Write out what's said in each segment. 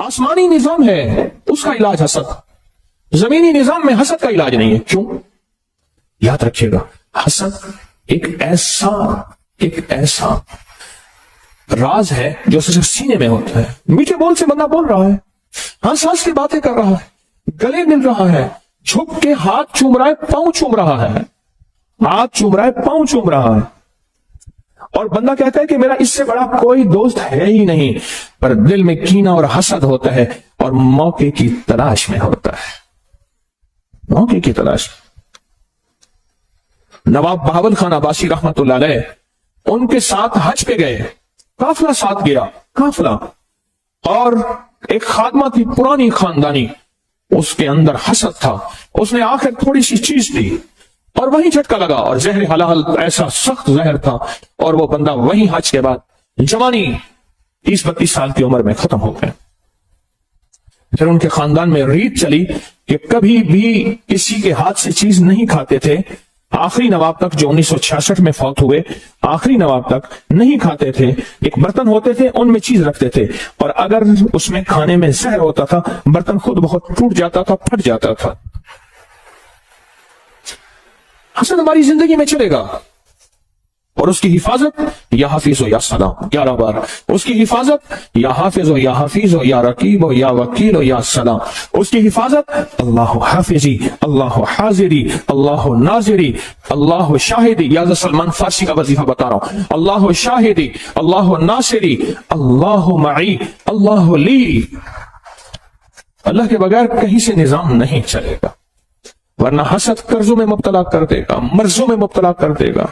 आसमानी निजाम है उसका इलाज हसद, जमीनी निजाम में हसद का इलाज नहीं है। क्यों? याद रखिएगा, हसद एक ऐसा राज है जो सिर्फ सीने में होता है। मीठे बोल से बंदा बोल रहा है, हंस हंस की बातें कर रहा है, गले मिल रहा है, झुक के हाथ चूम रहा है, पांव चूम रहा है, हाथ चूम रहा है, पांव चूम रहा है, और बंदा कहता है कि मेरा इससे बड़ा कोई दोस्त है ही नहीं, पर दिल में कीना और हसद होता है और मौके की तलाश में होता है, मौके की तलाश। नवाब बहावल खान अब्बासी रहमतुल्लाह अलैह उनके साथ हज पे गए, काफिला साथ गया, काफिला, और एक खादमा थी पुरानी खानदानी, उसके अंदर हसद था, उसने आखिर थोड़ी सी चीज दी और वहीं झटका लगा, और जहर हलाल ऐसा सख्त जहर था, और वो बंदा वहीं हज के बाद जवानी 30-32 साल की उम्र में खत्म हो गया। फिर उनके खानदान में रीत चली कि कभी भी किसी के हाथ से चीज नहीं खाते थे। आखिरी नवाब तक जो 1966 में फौत हुए, आखिरी नवाब तक नहीं खाते थे। एक बर्तन होते थे, उनमें चीज रखते थे, और अगर उसमें खाने में जहर होता था, बर्तन खुद बहुत टूट जाता था, फट जाता था। हसद हमारी जिंदगी में चलेगा, और उसकी हिफाजत या हाफिज हो या सलाम, 11 बार उसकी हिफाजत, या हाफिज हो या हफीज हो या रकीब हो या वकील हो या सलाम। उसकी हिफाजत अल्लाह हाफिजी, अल्लाह हाजिरी, अल्लाह नाजिरी, अल्लाह शाहिदी। या सलमान फारसी का वजीफा बता रहा हूं, अल्लाह शाहिदी, अल्लाह नासिरी, अल्लाह मई, अल्लाह ली। अल्लाह के बगैर कहीं से निजाम नहीं चलेगा, वरना हसद कर्जों में मुब्तला कर देगा, मर्जों में मुब्तला कर देगा,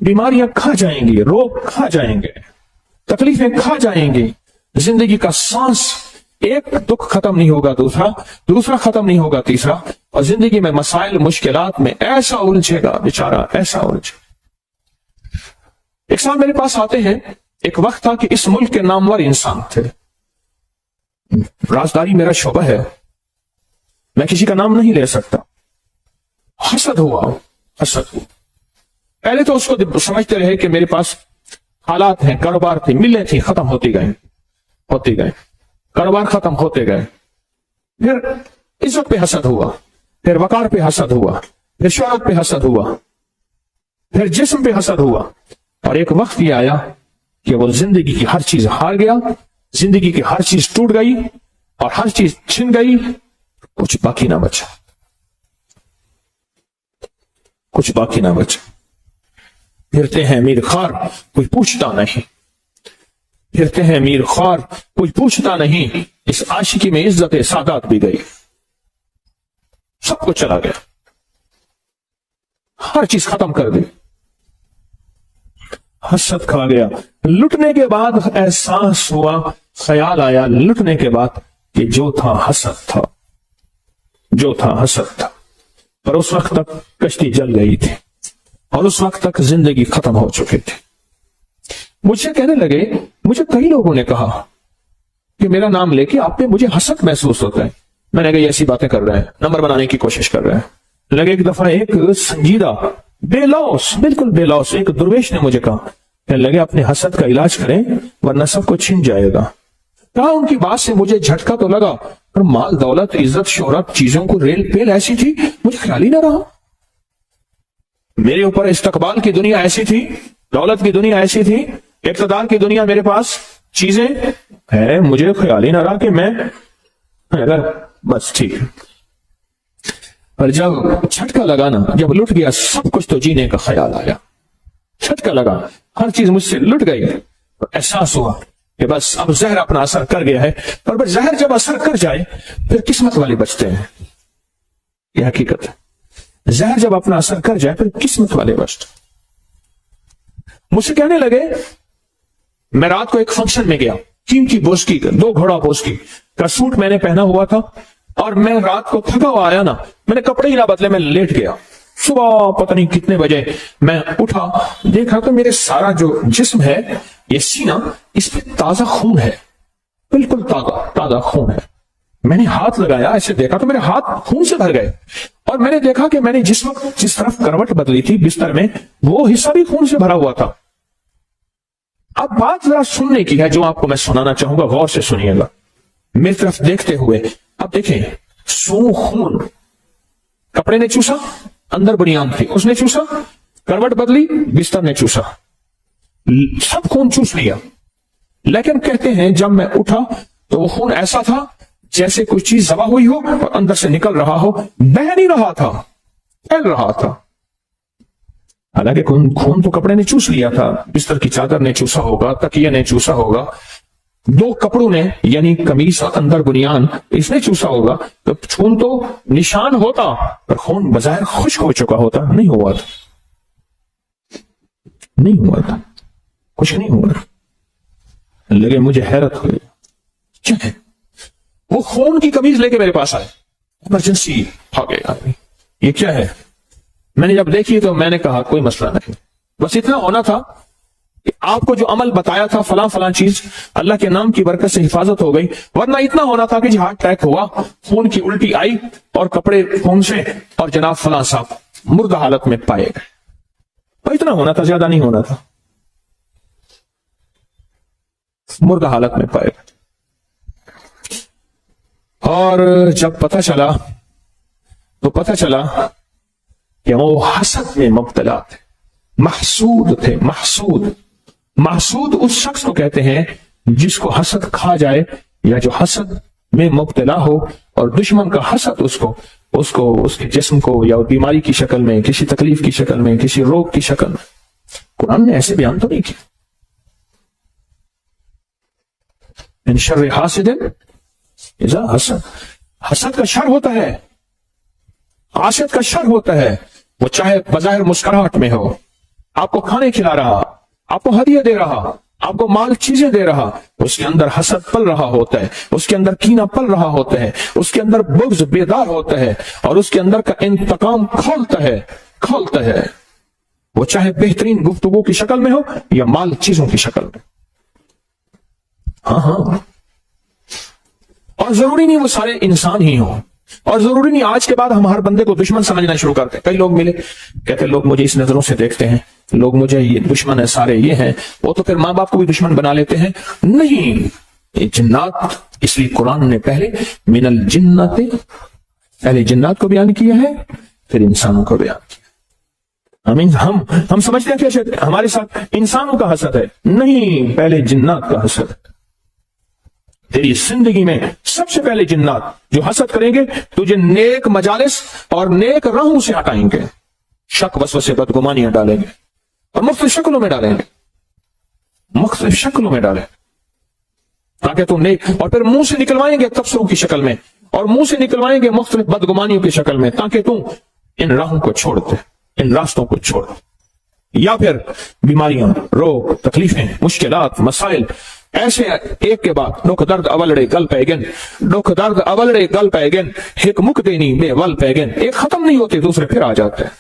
बीमारियां खा जाएंगी, रोग खा जाएंगे, तकलीफें खा जाएंगी। जिंदगी का सांस, एक दुख खत्म नहीं होगा, दूसरा खत्म नहीं होगा, तीसरा, और जिंदगी में मसाइल मुश्किलात में ऐसा उलझेगा बेचारा, ऐसा उलझे। एक साल मेरे पास आते हैं, एक वक्त था कि इस मुल्क के नामवर इंसान थे, राजदारी मेरा शोबा है, मैं किसी का नाम नहीं ले सकता। हसद हुआ, हसद हुआ। पहले तो उसको समझते रहे कि मेरे पास हालात हैं, कारोबार थे, मिलें थी, खत्म होती गए, कारोबार खत्म होते गए। फिर इज्जत पे हसद हुआ, फिर वकार पे हसद हुआ, फिर शोहरत पे हसद हुआ, फिर जिस्म पे हसद हुआ, और एक वक्त ये आया कि वो जिंदगी की हर चीज हार गया, जिंदगी की हर चीज टूट गई और हर चीज छिन गई, कुछ बाकी ना बचा, कुछ बाकी ना बचा। फिरते हैं मीर खार, कोई पूछता नहीं, फिरते हैं मीर खार, कोई पूछता नहीं। इस आशिकी में इज्जत सादात भी गई, सब कुछ चला गया, हर चीज खत्म कर दी, हसद खा गया। लुटने के बाद एहसास हुआ, ख्याल आया लुटने के बाद कि जो था हसद था, जो था हसद था। पर उस वक्त तक कश्ती जल गई थी और उस वक्त तक जिंदगी खत्म हो चुकी थी। मुझसे कहने लगे, मुझे कई लोगों ने कहा कि मेरा नाम लेके आप पे मुझे हसद महसूस होता है। मैंने कहा ऐसी बातें कर रहे हैं, नंबर बनाने की कोशिश कर रहे हैं। लगे एक दफा एक संजीदा बेलौस, बिल्कुल बेलौस एक दुर्वेश ने मुझे कहा, कहने लगे अपने हसद का इलाज करें वरना सब कुछ छिन जाएगा। कहा उनकी बात से मुझे झटका तो लगा, पर माल दौलत इज्जत शोहरत चीजों को रेल पेल ऐसी थी, मुझे ख्याल ही ना रहा। मेरे ऊपर इस्तकबाल की दुनिया ऐसी थी, दौलत की दुनिया ऐसी थी, इक़्तिदार की दुनिया मेरे पास चीजें है, मुझे ख्याल ही ना रहा कि मैं अगर बस ठीक है। पर जब झटका लगा ना, जब लुट गया सब कुछ, तो जीने का ख्याल आया। झटका लगा, हर चीज मुझसे लुट गई, तो एहसास हुआ कि बस अब जहर अपना असर कर गया है। पर जहर जब असर कर जाए फिर किस्मत वाले बचते हैं, यह हकीकत है। जहर जब अपना असर कर जाए फिर किस्मत वाले बचते। मुझसे कहने लगे, मैं रात को एक फंक्शन में गया, कीमती बोस्की का 2 घोड़ा बोस्की का सूट मैंने पहना हुआ था, और मैं रात को थका हुआ आया ना, मैंने कपड़े ही ना बदले, मैं लेट गया। सुबह पता नहीं कितने बजे मैं उठा, देखा तो मेरे सारा जो जिस्म है, ये सीना, इस पे ताजा खून है, बिल्कुल ताजा खून है। मैंने हाथ लगाया, ऐसे देखा तो मेरे हाथ खून से भर गए, और मैंने देखा कि मैंने जिस तरफ करवट बदली थी बिस्तर में, वो हिस्सा भी खून से भरा हुआ था। अब बात जरा सुनने की है, जो आपको मैं सुनाना चाहूंगा, गौर से सुनिएगा। मेरी तरफ देखते हुए। अब देखें, सू खून, कपड़े ने चूसा, अंदर बुनियाद थी, उसने चूसा, करवट बदली, बिस्तर ने चूसा, सब खून चूस लिया। लेकिन कहते हैं जब मैं उठा तो वो खून ऐसा था जैसे कोई चीज जबा हुई हो और अंदर से निकल रहा हो, बह नहीं रहा था, फैल रहा था। हालांकि खून तो कपड़े ने चूस लिया था, बिस्तर की चादर ने चूसा होगा, तकिया ने चूसा होगा, दो कपड़ों ने यानी कमीज और अंदर बुनियान इसने चूसा होगा, तो खून तो निशान होता, पर खून बजाय खुश्क हो चुका होता, नहीं हुआ था, नहीं हुआ था, कुछ नहीं हुआ। लगे मुझे हैरत हुई, क्या है? वो खून की कमीज लेके मेरे पास आए, इमरजेंसी भागे आदमी, ये क्या है? मैंने जब देखी तो मैंने कहा कोई मसला नहीं, बस इतना होना था कि आपको जो अमल बताया था फलां फलां चीज अल्लाह के नाम की बरकत से हिफाजत हो गई, वरना इतना होना था कि जी हार्ट अटैक हुआ, खून की उल्टी आई और कपड़े खून से और जनाब फलां साहब मुर्दा हालत में पाए गए। और इतना होना था, ज्यादा नहीं होना था, मुर्दा हालत में पाए गए। और जब पता चला तो पता चला कि वो हसद में मुब्तला थे, महसूद थे। महसूद उस शख्स को कहते हैं जिसको हसद खा जाए या जो हसद में मुब्तला हो और दुश्मन का हसद उसको उसके जिस्म को या बीमारी की शक्ल में, किसी तकलीफ की शक्ल में, किसी रोग की शक्ल में। कुरान ने ऐसे बयान तो नहीं किया। इन शर्र हासिदिन इज़ा हसद, हसद का शर होता है, हासिद का शर होता है। वो चाहे बज़ाहिर मुस्कुराहट में हो, आपको खाने खिला रहा, आपको हदिया दे रहा, आपको माल चीजें दे रहा, उसके अंदर हसद पल रहा होता है, उसके अंदर कीना पल रहा होता है, उसके अंदर बुग़्ज़ बेदार होता है और उसके अंदर का इंतकाम खोलता है। वो चाहे बेहतरीन गुफ्तगू की शक्ल में हो या माल चीजों की शक्ल में। हाँ, और जरूरी नहीं वो सारे इंसान ही हो, और जरूरी नहीं आज के बाद हम हर बंदे को दुश्मन समझना शुरू करते हैं। कई लोग मिले, कहते लोग मुझे इस नजरों से देखते हैं, लोग मुझे ये दुश्मन है, सारे ये हैं, वो तो फिर माँ बाप को भी दुश्मन बना लेते हैं। नहीं, ये जिन्नात, इसलिए कुरान ने पहले मिनल जिन्नत, पहले जिन्नात को बयान किया है, फिर इंसानों को बयान किया। हम समझते हैं कि हमारे साथ इंसानों का हसद है, नहीं, पहले जिन्नात का हसद है। तेरी जिंदगी में सबसे पहले जिन्नात जो हसद करेंगे तुझे नेक मजालिस और नेक राहों से हटाएंगे, शक वसवसे बदगुमानियां डालेंगे और मुख्तलिफ शक्लों में डालेंगे, मुख्तलिफ शक्लों में डालेंगे ताकि तुम नेक, और फिर मुंह से निकलवाएंगे तबसरों की शक्ल में और मुंह से निकलवाएंगे मुख्तलिफ बदगुमानियों की शक्ल में, ताकि तुम इन राहों को छोड़ दे, इन रास्तों को छोड़ दे। या फिर बीमारियां, रोग, तकलीफें, मुश्किलात, मसाइल ऐसे एक के बाद दुख दर्द अवलड़े गल पैगन, दुख दर्द अवलड़े गल पैगन, एक मुक देनी बेवल पैगन, एक खत्म नहीं होते दूसरे फिर आ जाते हैं।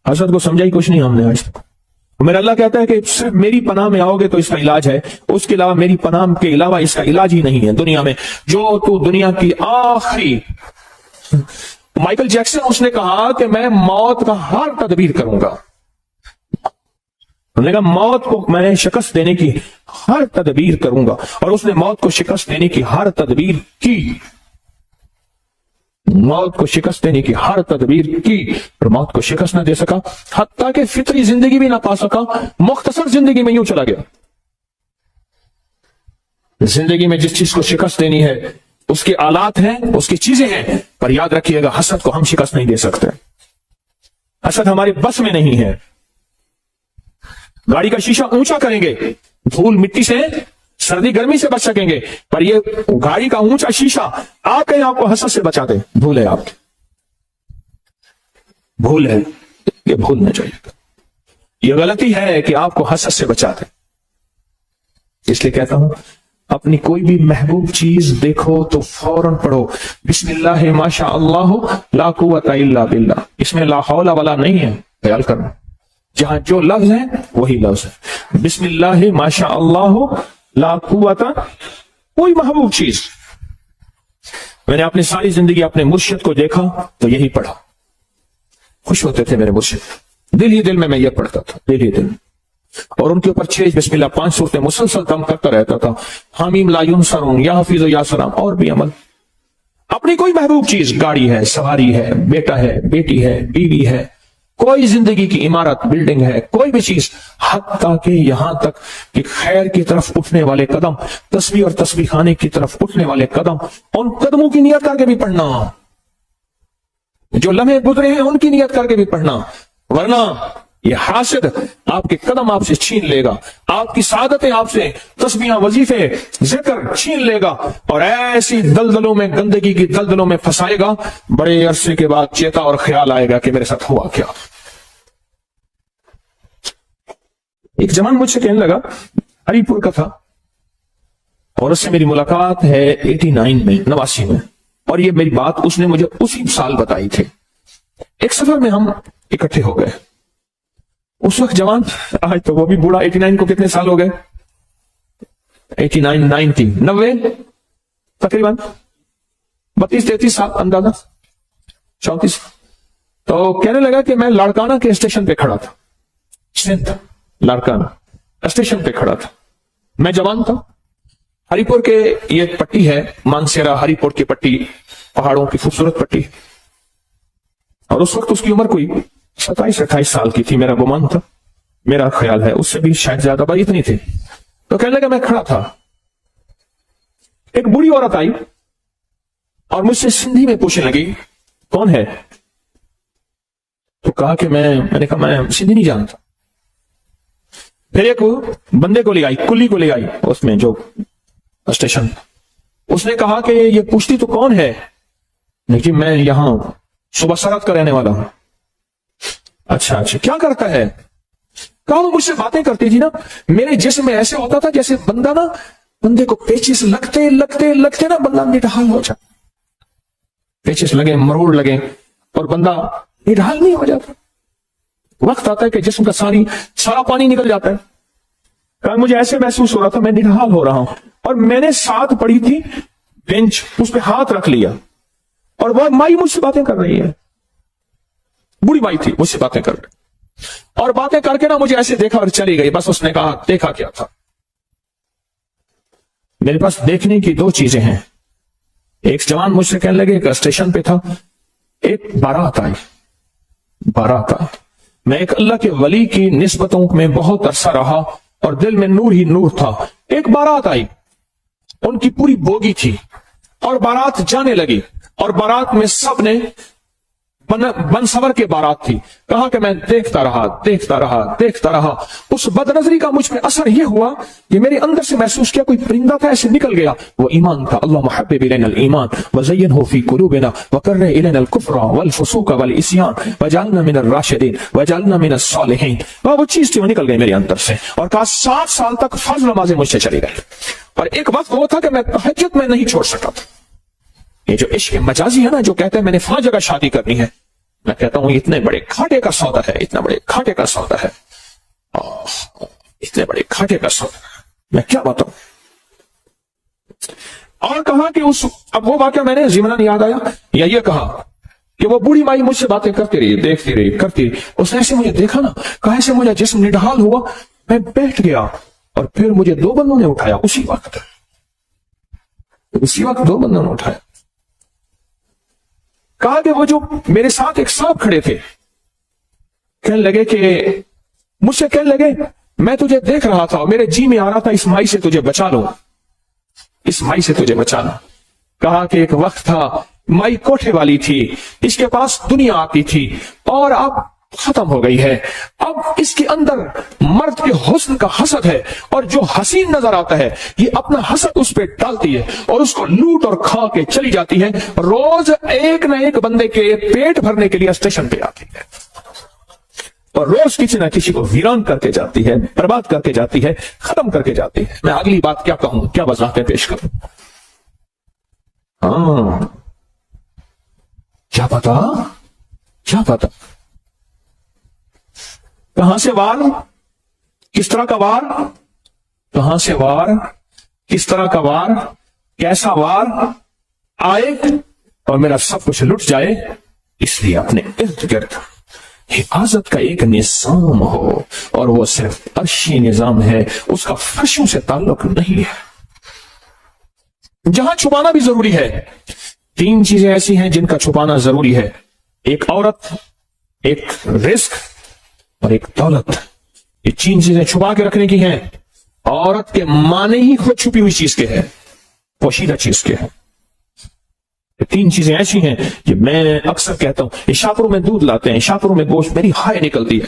हसद को समझाई कुछ नहीं हमने आज तक। मेरा अल्लाह कहता है कि सिर्फ मेरी पनाह में आओगे तो इसका इलाज है, उसके अलावा मेरी पनाह के अलावा इसका इलाज ही नहीं है दुनिया में। जो तू दुनिया की आखिरी, माइकल जैक्सन उसने कहा कि मैं मौत का हर तदबीर करूंगा, उन्होंने कहा मौत को मैं शिकस्त देने की हर तदबीर करूंगा, और उसने मौत को शिकस्त देने की हर तदबीर की, मौत को शिकस्त देने की हर तदबीर की, पर मौत को शिकस्त न दे सका, हत्ता कि फितरी जिंदगी भी ना पा सका, मुख्तसर जिंदगी में यूं चला गया। जिंदगी में जिस चीज को शिकस्त देनी है उसके आलात हैं, उसकी चीजें हैं, पर याद रखिएगा हसद को हम शिकस्त नहीं दे सकते, हसद हमारे बस में नहीं है। गाड़ी का शीशा ऊंचा करेंगे, धूल मिट्टी से, सर्दी गर्मी से बच सकेंगे, पर ये गाड़ी का ऊंचा शीशा आप कहीं आपको हसद से बचा दे, भूल है आपकी, भूल है, ये भूलना चाहिए। ये गलती है कि आपको हसद से बचा दे। इसलिए कहता हूं अपनी कोई भी महबूब चीज देखो तो फौरन पढ़ो बिस्मिल्लाह माशा अल्लाह ला कुव्वता इल्ला बिल्लाह, इसमें ला हौला वाला नहीं है, ख्याल करना, जहां जो लफ्ज है वही लफ्ज है। बिस्मिल्लाह माशा अल्लाह ला कुव्वता, कोई महबूब चीज, मैंने अपनी सारी जिंदगी अपने मुर्शिद को देखा तो यही पढ़ा, खुश होते थे मेरे मुर्शिद, दिल ही दिल में मैं ये पढ़ता था, दिल ही दिल। اور ان کے اوپر 6 بسم اللہ 5 صورتیں مسلسل دم کرتا رہتا تھا. حامیم لا ینصرون، یا حفیظ یا سلام، اور بھی عمل. اپنی کوئی محبوب چیز، گاڑی ہے، سواری ہے، بیٹا ہے، بیٹی ہے، بیوی ہے، کوئی زندگی کی عمارت، بلڈنگ ہے، کوئی بھی چیز، حتیٰ کہ یہاں تک کہ خیر کی طرف اٹھنے والے قدم، تسبیح اور تسبیح خانے کی طرف اٹھنے والے قدم، ان قدموں کی نیت کر کے بھی پڑھنا. جو لمحے گزرے ہیں ان کی نیت کر کے بھی پڑھنا، ورنہ یہ حاسد آپ کے قدم آپ سے چھین لے گا، آپ کی سعادتیں آپ سے، تسبیحاں، وظیفے، ذکر چھین لے گا، اور ایسی دلدلوں میں، گندگی کی دلدلوں میں پھنسائے گا. بڑے عرصے کے بعد چیتا اور خیال آئے گا کہ میرے ساتھ ہوا کیا. ایک جوان مجھ سے کہنے لگا، ہری پور کا تھا، اور اس سے میری ملاقات ہے 89 میں، 89 میں، اور یہ میری بات اس نے مجھے اسی سال بتائی تھی. ایک سفر میں ہم اکٹھے ہو گئے. اس وقت جوان، آج تو وہ بھی بوڑھا، 89 کو کتنے سال ہو گئے؟ 89 90 90 تقریباً 32-33 سال اندازہ، 34. تو کہنے لگا کہ میں لاڑکانہ کے اسٹیشن پہ کھڑا تھا، سندھ لاڑکانہ اسٹیشن پہ کھڑا تھا. میں جوان تھا. ہری پور کے یہ پٹی ہے، مانسیرا ہری پور کی پٹی، پہاڑوں کی خوبصورت پٹی، اور اس وقت اس کی عمر کوئی 27-28 سال کی تھی، میرا گمان تھا، میرا خیال ہے اس سے بھی شاید زیادہ، بھائی اتنی تھی. تو کہنے لگا میں کھڑا تھا، ایک بوڑھی عورت آئی اور مجھ سے سندھی میں پوچھنے لگی کون ہے. تو کہا کہ میں نے کہا میں سندھی نہیں جانتا. پھر ایک بندے کو لے آئی، کلی کو لے آئی اس میں جو اسٹیشن. اس نے کہا کہ یہ پوچھتی تو کون ہے؟ لیکن میں یہاں صبح سرحد کا رہنے والا ہوں. اچھا کیا کرتا ہے؟ کہا وہ مجھ سے باتیں کرتی تھی نا، میرے جسم میں ایسے ہوتا تھا جیسے بندہ نا، بندے کو پیچس لگتے لگتے لگتے نا بندہ نڈھال ہو جاتا. پیچس لگے، مروڑ لگے، اور بندہ نڈھال نہیں ہو جاتا. وقت آتا ہے کہ جسم کا سارا پانی نکل جاتا ہے. کہا مجھے ایسے محسوس ہو رہا تھا میں نڈھال ہو رہا ہوں. اور میں نے ساتھ پڑی تھی بینچ، اس پہ ہاتھ رکھ لیا، اور وہ مائی مجھ سے باتیں کر رہی ہے، بوڑھی مائی تھی، مجھ سے باتیں کر رہی، اور باتیں کر کے نا مجھے ایسے دیکھا اور چلی گئی. بس اس نے کہا دیکھا کیا تھا؟ میرے پاس دیکھنے کی 2 چیزیں ہیں. ایک جوان مجھ سے کہنے لگے، ایک اسٹیشن پہ تھا، ایک بارات آئی. بارات آئی، میں ایک اللہ کے ولی کی نسبتوں میں بہت عرصہ رہا اور دل میں نور ہی نور تھا. ایک بارات آئی، ان کی پوری بوگی تھی، اور بارات جانے لگی، اور بارات میں سب نے بن سور کے بارات تھی. کہا کہ میں دیکھتا رہا. اس بد نظری کا مجھ پہ اثر یہ ہوا کہ میرے اندر سے محسوس کیا کوئی پرندہ تھا ایسے نکل گیا. وہ ایمان تھا. اللہم حبب الینا الایمان وزینہ فی قلوبنا وکرہ الینا الکفر والفسوق والعصیان وجعلنا من الراشدین وجعلنا من الصالحین. وہ چیز تھی، وہ نکل گئی میرے اندر سے، اور کہا 7 سال تک فرض نمازیں مجھ سے چلی گئی. اور ایک وقت وہ تھا کہ میں تہجد میں نہیں چھوڑ سکا تھا. یہ جو عشق مجازی ہے نا، جو کہتے ہیں میں نے فلاں جگہ شادی کرنی ہے، میں کہتا ہوں اتنے بڑے کھاٹے کا سودا ہے، اتنا بڑے کھاٹے کا سودا ہے، اتنے بڑے کھاٹے کا سودا ہے، میں کیا بتاؤں. اور کہا کہ اب وہ واقعہ میں نے ضمناً یاد آیا، یا یہ کہا کہ وہ بوڑھی مائی مجھ سے باتیں کرتی رہی، دیکھتی رہی، کرتی رہی. اس نے ایسے مجھے دیکھا نا، کہا ایسے مجھے جسم نڈھال ہوا، میں بیٹھ گیا، اور پھر مجھے 2 بندوں نے اٹھایا. اسی وقت 2 بندوں نے اٹھایا. کہا کہ وہ جو میرے ساتھ ایک صاحب کھڑے تھے، کہنے لگے کہ مجھ سے کہنے لگے میں تجھے دیکھ رہا تھا، میرے جی میں آ رہا تھا اس مائی سے تجھے بچا لو، اس مائی سے تجھے بچانا. کہا کہ ایک وقت تھا، مائی کوٹھے والی تھی، اس کے پاس دنیا آتی تھی، اور اب ختم ہو گئی ہے. اب اس کے اندر مرد کے حسن کا حسد ہے، اور جو حسین نظر آتا ہے یہ اپنا حسد اس پہ ڈالتی ہے اور اس کو لوٹ اور کھا کے چلی جاتی ہے. روز ایک نہ ایک بندے کے پیٹ بھرنے کے لیے اسٹیشن پہ آتی ہے، اور روز کسی نہ کسی کو ویران کر کے جاتی ہے، برباد کر کے جاتی ہے، ختم کر کے جاتی ہے. میں اگلی بات کیا کہوں، کیا وضاحتیں پیش کروں؟ کیا پتا کہاں سے وار، کس طرح کا وار، کہاں سے وار، کس طرح کا وار، کیسا وار آئے اور میرا سب کچھ لٹ جائے. اس لیے اپنے ارد گرد حفاظت کا ایک نظام ہو اور وہ صرف عرشی نظام ہے، اس کا فرشوں سے تعلق نہیں ہے۔ جہاں چھپانا بھی ضروری ہے، تین چیزیں ایسی ہیں جن کا چھپانا ضروری ہے، ایک عورت، ایک رزق اور ایک دولت۔ یہ تین چیزیں چھپا کے رکھنے کی ہیں۔ عورت کے معنی ہی خود چھپی ہوئی چیز کے ہے، پوشیدہ چیز کے ہے۔ یہ تین چیزیں ایسی ہیں کہ میں اکثر کہتا ہوں، یہ شاپروں میں دودھ لاتے ہیں، شاپروں میں گوشت، میری ہائے نکلتی ہے،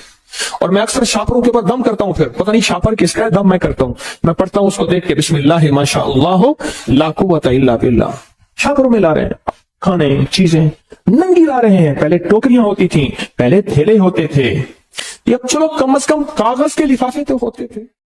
اور میں اکثر شاپروں کے اوپر دم کرتا ہوں، پھر پتہ نہیں شاپر کس کا ہے، دم میں کرتا ہوں، میں پڑھتا ہوں اس کو دیکھ کے، بسم اللہ ما شاء اللہ لا قوت الا باللہ۔ شاپروں میں لا رہے ہیں کھانے، چیزیں ننگی لا رہے ہیں، پہلے ٹوکریاں ہوتی تھیں، پہلے تھیلے ہوتے تھے، یہ اب چلو کم از کم کاغذ کے لفافے تو ہوتے تھے۔